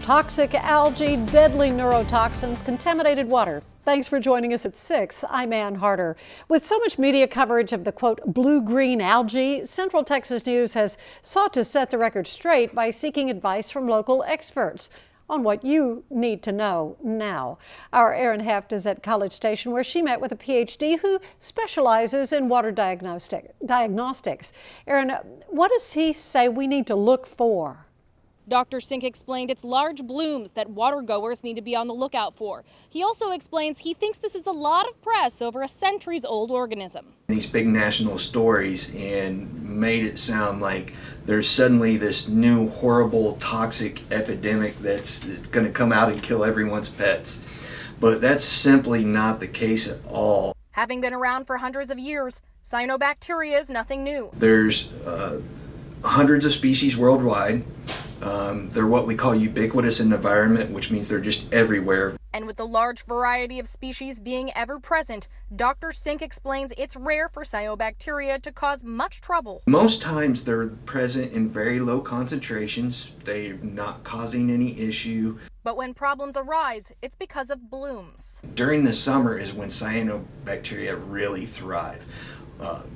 toxic algae, deadly neurotoxins, contaminated water. Thanks for joining us at 6. I'm Ann Harder. With so much media coverage of the, quote, blue-green algae, Central Texas News has sought to set the record straight by seeking advice from local experts on what you need to know now. Our Erin Heft is at College Station, where she met with a PhD who specializes in water diagnostics. Erin, what does he say we need to look for? Dr. Sink explained it's large blooms that watergoers need to be on the lookout for. He also explains he thinks this is a lot of press over a centuries-old organism. These big national stories and made it sound like there's suddenly this new horrible toxic epidemic that's going to come out and kill everyone's pets. But that's simply not the case at all. Having been around for hundreds of years, cyanobacteria is nothing new. There's hundreds of species worldwide. They're what we call ubiquitous in the environment, which means they're just everywhere. And with the large variety of species being ever present, Dr. Sink explains it's rare for cyanobacteria to cause much trouble. Most times they're present in very low concentrations. They're not causing any issue. But when problems arise, it's because of blooms. During the summer is when cyanobacteria really thrive.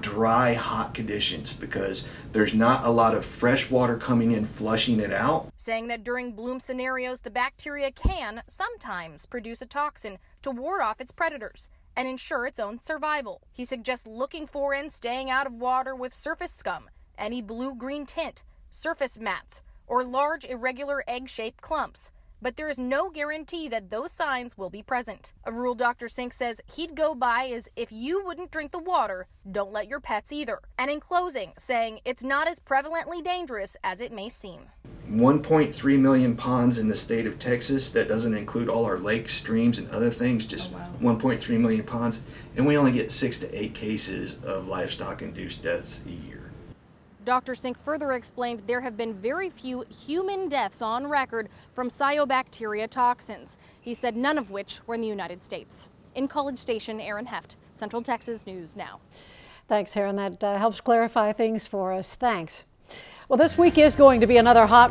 Dry, hot conditions, because there's not a lot of fresh water coming in, flushing it out. Saying that during bloom scenarios, the bacteria can sometimes produce a toxin to ward off its predators and ensure its own survival. He suggests looking for and staying out of water with surface scum, any blue-green tint, surface mats, or large irregular egg-shaped clumps. But there is no guarantee that those signs will be present. A rule Dr. Sink says he'd go by is if you wouldn't drink the water, don't let your pets either. And in closing, saying it's not as prevalently dangerous as it may seem. 1.3 million ponds in the state of Texas. That doesn't include all our lakes, streams, and other things, just 1.3 million ponds. And we only get 6 to 8 cases of livestock-induced deaths a year. Dr. Sink further explained there have been very few human deaths on record from cyanobacteria toxins. He said none of which were in the United States. In College Station, Erin Heft, Central Texas News Now. Thanks, Erin. That helps clarify things for us. Thanks. Well, this week is going to be another hot one.